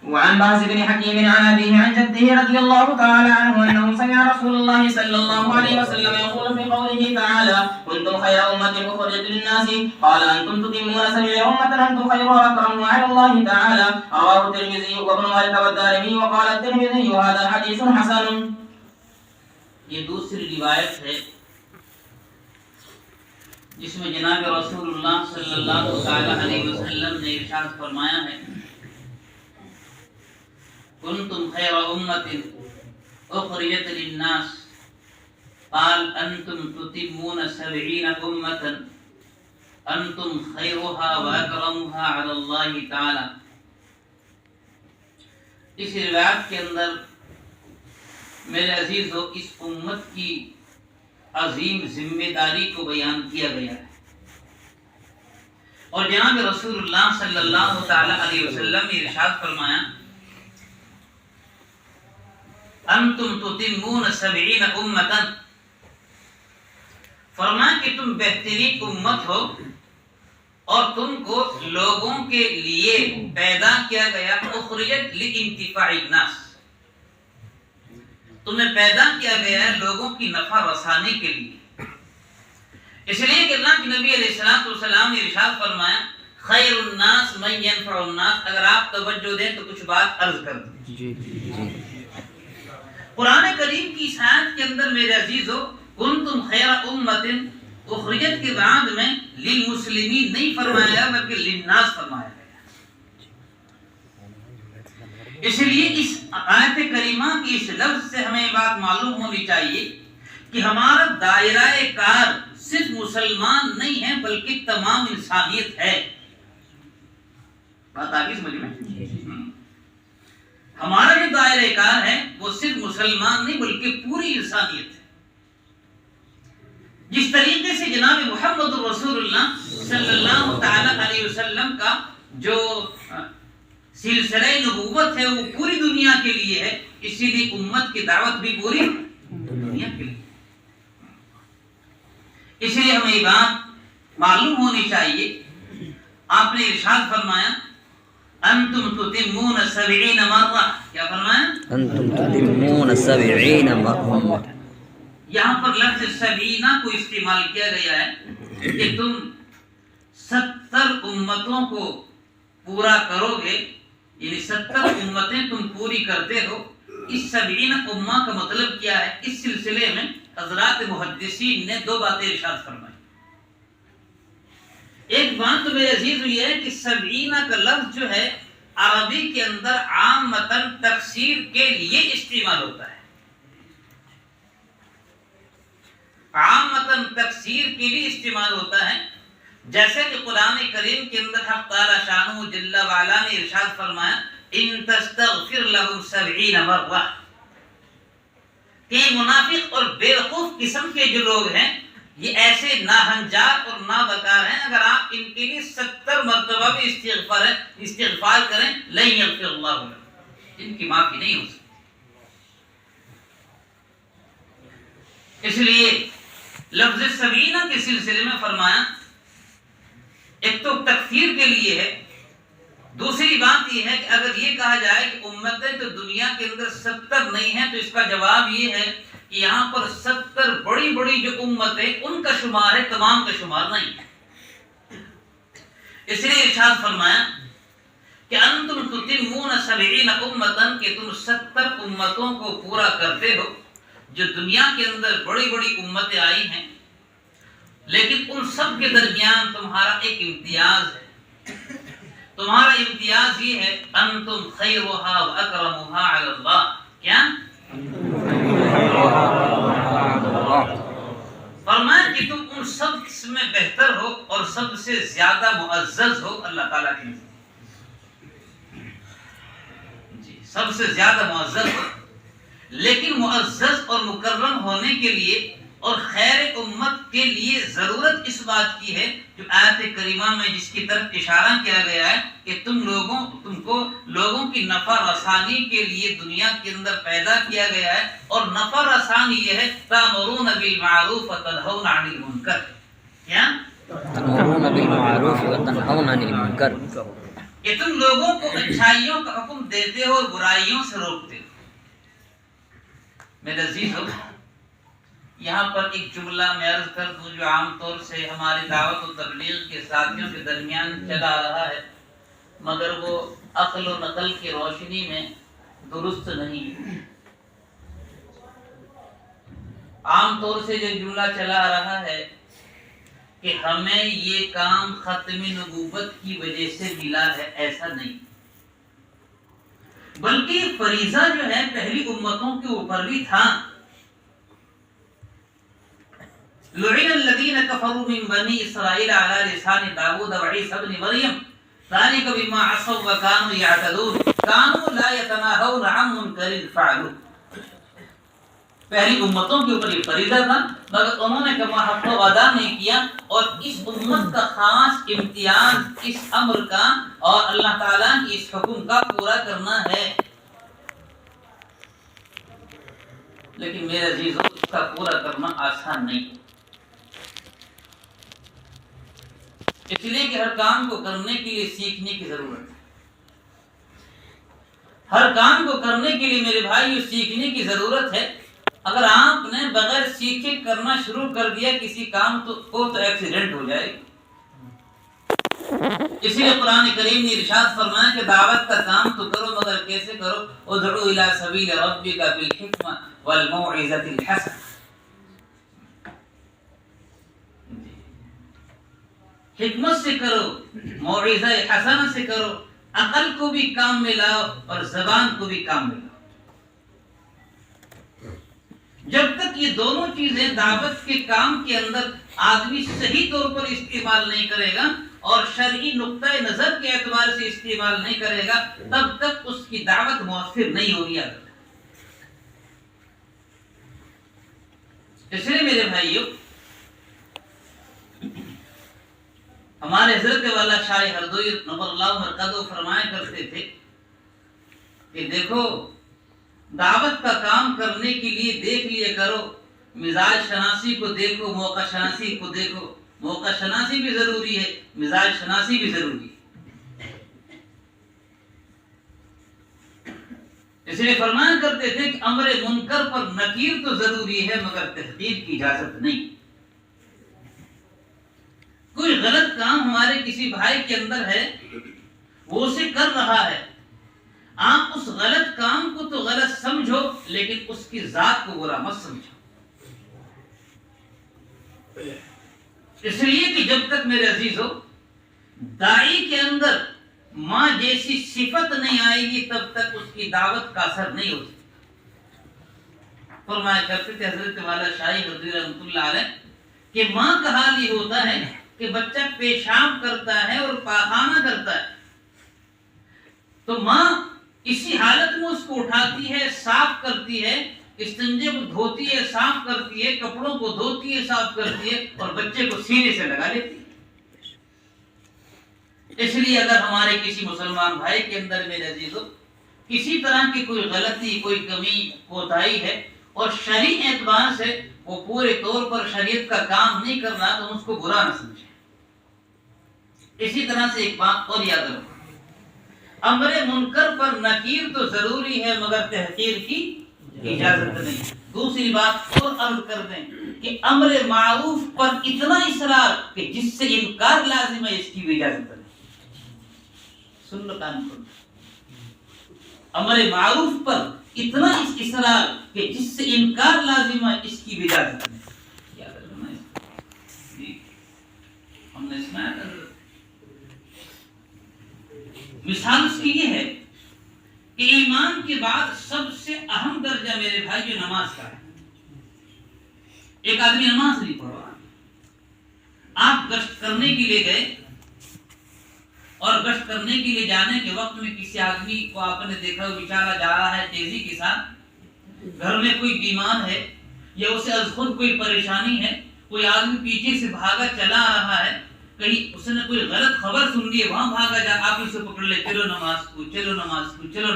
وعن بهز بن حكيم عن أبيه عن جده رضي الله تعالى عنه أنه سمع رسول الله صلى الله عليه وسلم يقول في قوله تعالى كنتم خير أمة أخرجت للناس قال أنتم تتمون 70 أمة أنتم خيرها أكرمها على الله تعالى. رواه الترمذي وابن ماجه والدارمي وقال الترمذي هذا حديث حسن. یہ دوسری روایت ہے جس میں جناب رسول اللہ صلی اللہ علیہ وسلم نے ارشاد فرمایا ہے کنتم خیر امت اخرجت للناس قال انتم تتمون 70 امت انتم خیرها واکرمها علی اللہ تعالی. اس روایت کے اندر میرے عزیزو اس امت کی عظیم ذمہ داری کو بیان کیا گیا ہے اور جناب رسول اللہ صلی اللہ تعالی علیہ وسلم نے ارشاد فرمایا انتم تتمون 70 امتا، فرمایا کہ تم بہترین امت ہو اور تم کو لوگوں کے لیے پیدا کیا گیا. اخرجت لانتفاع الناس، تمہیں پیدا کیا گیا ہے لوگوں کی نفع رسانی کے لیے. اس لیے کہ اللہ کے نبی علیہ الصلوۃ والسلام نے ارشاد فرمایا خیر الناس من ينفع الناس. اگر آپ توجہ دیں تو کچھ بات عرض کر دیں. قرآن کریم کی اس آیت کے اندر میرے عزیزو کنتم خیر امت اخرجت کے بعد میں للمسلمین نہیں فرمایا بلکہ للناس فرمایا گیا. اس لیے اس آیت کریمہ کی اس لفظ سے ہمیں بات معلوم ہونی چاہیے کہ ہمارا دائرہ کار صرف مسلمان نہیں ہے بلکہ تمام انسانیت ہے. بات آگے سمجھ میں؟ ہمارا جو دائرہ کار ہے وہ صرف مسلمان نہیں بلکہ پوری انسانیت ہے. جس طریقے سے جناب محمد رسول اللہ صلی اللہ تعالی علیہ وسلم کا جو سلسلہ نبوت ہے وہ پوری دنیا کے لیے ہے، اسی لیے امت کی دعوت بھی پوری دنیا کے لیے. اس لیے ہمیں یہ بات معلوم ہونی چاہیے. آپ نے ارشاد فرمایا انتم تتمون 70 مرہ. کیا فرمایا؟ انتم تتمون 70 مرہ. یہاں پر لفظ 70 کو استعمال کیا گیا ہے کہ تم 70 امتوں کو پورا کرو گے، یعنی 70 امتیں تم پوری کرتے ہو. اس 70 امہ کا مطلب کیا ہے؟ اس سلسلے میں حضرات محدثین نے 2 باتیں ارشاد فرمائی. ایک بات تو میرے عزیز یہ ہے کہ 70 کا لفظ جو ہے عربی کے اندر عامتاً تکثیر کے لیے استعمال ہوتا ہے. عامتاً تکثیر کے لیے استعمال ہوتا ہے. جیسے کہ قرآن کریم کے اندر حق تعالی شانہ جل وعلا نے ارشاد فرمایا ان تستغفر لهم 70 مرہ، کہ منافق اور بیوقوف قسم کے جو لوگ ہیں یہ ایسے ناہنجار اور نابکار ہیں، اگر آپ ان کے لیے 70 مرتبہ بھی استغفار کریں لن یغفر اللہ لهم، ان کی معافی نہیں ہو سکتی. اس لیے لفظ 70 کے سلسلے میں فرمایا ایک تو تکفیر کے لیے ہے، دوسری بات یہ ہے کہ اگر یہ کہا جائے کہ امتیں تو دنیا کے اندر 70 نہیں ہیں تو اس کا جواب یہ ہے کہ یہاں پر 70 بڑی بڑی جو امتیں ان کا شمار ہے، تمام کا شمار نہیں ہے. اس لیے ارشاد فرمایا کہ انتم تتمون 70 امتا، کہ تم 70 امتوں کو پورا کرتے ہو. جو دنیا کے اندر بڑی بڑی امتیں آئی ہیں لیکن ان سب کے درمیان تمہارا ایک امتیاز ہے. تمہارا امتیاز یہ ہے انتم خیرها واکرمها علی اللہ. کیا؟ فرمایا کہ تم ان سب میں بہتر ہو اور سب سے زیادہ معزز ہو اللہ تعالیٰ کے نزد. جی سب سے زیادہ معزز ہو. لیکن معزز اور مکرم ہونے کے لیے اور خیر امت کے لیے ضرورت اس بات کی ہے جو آیت کریمہ میں جس کی طرف اشارہ کیا گیا ہے کہ تم کو لوگوں کی نفع رسانی کے لیے دنیا کے اندر پیدا کیا گیا ہے. اور نفع رسانی یہ ہے تأمرون بالمعروف وتنہون عن المنکر. کیا؟ تأمرون بالمعروف وتنہون عن المنکر. کہ تم لوگوں کو اچھائیوں کا حکم دیتے ہو اور برائیوں سے روکتے ہو۔ میرے عزیزو، یہاں پر ایک جملہ میں عرض کر دوں جو عام طور سے ہماری دعوت و تبلیغ کے ساتھیوں کے درمیان چلا رہا ہے، مگر وہ عقل و نقل کی روشنی میں درست نہیں ہے۔ عام طور سے جو جملہ چلا رہا ہے کہ ہمیں یہ کام ختم نبوت کی وجہ سے ملا ہے، ایسا نہیں، بلکہ یہ فریضہ جو ہے پہلی امتوں کے اوپر بھی تھا۔ لعن الذین کفروا من بنی اسرائیل علی لسان داؤد وعیسی ابن مریم ذلک بما عصوا وکانوا یعتدون کانوا لا یتناہون عن منکر فعلوہ۔ پہلی امتوں کے اوپر یہ فریضہ تھا، مگر انہوں نے کما حق کو ادا نہیں کیا، اور اس امت کا خاص امتیاز اس امر کا اور اللہ تعالیٰ کی اس حکم کا پورا کرنا ہے۔ لیکن میرے عزیزوں، اس کا پورا کرنا آسان نہیں، اس لیے کہ ہر کام کو کرنے کے لیے سیکھنے کی ضرورت ہے۔ ہر کام کو کرنے کے لیے میرے بھائی سیکھنے کی ضرورت ہے۔ اگر آپ نے بغیر سیکھے کرنا شروع کر دیا کسی کام کو تو ایکسیڈنٹ ہو جائے گا۔ اسی لیے قرآن کریم نے ارشاد فرمایا کہ دعوت کا کام تو کرو، مگر کیسے کرو؟ ادعو الی سبیل ربک بالحکمہ والموعظۃ الحسنہ۔ حکمت سے کرو، موعظہ حسنہ سے کرو، عقل کو بھی کام میں لاؤ اور زبان کو بھی کام میں لاؤ۔ جب تک یہ دونوں چیزیں دعوت کے کام کے اندر آدمی صحیح طور پر استعمال نہیں کرے گا اور شرعی نقطۂ نظر کے اعتبار سے استعمال نہیں کرے گا، تب تک اس کی دعوت مؤثر نہیں ہوگی۔ اس لیے میرے بھائیوں، ہمارے حضرت والا شاہ ہردوئی نور اللہ مرکزہ فرمایا کرتے تھے کہ دیکھو، دعوت کا کام کرنے کے لیے دیکھ لیا کرو، مزاج شناسی کو دیکھو، موقع شناسی کو دیکھو۔ موقع شناسی بھی ضروری ہے، مزاج شناسی بھی ضروری ہے۔ اس لیے فرمایا کرتے تھے کہ امر منکر پر نکیر تو ضروری ہے، مگر تحقیر کی اجازت نہیں۔ کوئی غلط کام ہمارے کسی بھائی کے اندر ہے، وہ اسے کر رہا ہے، آپ اس غلط کام کو تو غلط سمجھو، لیکن اس کی ذات کو برا مت سمجھو۔ اس لیے کہ جب تک میرے عزیزو داعی کے اندر ماں جیسی صفت نہیں آئے گی، تب تک اس کی دعوت کا اثر نہیں ہو سکتا۔ فرمایا کرتے تھے حضرت والا شاہ ہردوئی رحمۃ اللہ علیہ کہ ماں کا حال یہ ہوتا ہے کہ بچہ پیشاب کرتا ہے اور پاخانہ کرتا ہے، تو ماں اسی حالت میں اس کو اٹھاتی ہے، صاف کرتی ہے، استنجے کو دھوتی ہے، صاف کرتی ہے، کپڑوں کو دھوتی ہے، صاف کرتی ہے، اور بچے کو سینے سے لگا لیتی ہے۔ اس لیے اگر ہمارے کسی مسلمان بھائی کے اندر میرے عزیزو کسی طرح کی کوئی غلطی، کوئی کمی، کوتاہی ہے اور شرعی اعتبار سے وہ پورے طور پر شریعت کا کام نہیں کر رہا، تو اس کو برا نہ سمجھیں۔ اسی طرح سے ایک بات اور یاد رکھو، امر منکر پر نکیر تو ضروری ہے، مگر تحقیر کی اجازت نہیں۔ دوسری بات اور عرض کر دیں کہ امر معروف پر اتنا اصرار کہ جس سے انکار لازم ہے، اس کی بھی اجازت نہیں۔ سن لو کان کھول، امر معروف پر اتنا اصرار کہ جس سے انکار لازم ہے، اس کی بھی اجازت نہیں۔ یاد رکھنا ہے، ہم نے سنا ہے۔ مثال اس کی یہ ہے کہ ایمان کے بعد سب سے اہم درجہ میرے بھائی جو نماز کا ہے۔ ایک آدمی نماز نہیں پڑھ رہا، آپ گشت کرنے کے لیے گئے، اور گشت کرنے کے لیے جانے کے وقت میں کسی آدمی کو آپ نے دیکھا وہ بیچارہ جا رہا ہے تیزی کے ساتھ، گھر میں کوئی بیمار ہے یا اسے از خود کوئی پریشانی ہے، کوئی آدمی پیچھے سے بھاگا چلا آ رہا ہے، کہیں اس نے کوئی غلط خبر سن لی ہے، وہاں بھاگا جا، آپ اسے پکڑ لے، چلو نماز کو، چلو نماز کو، چلو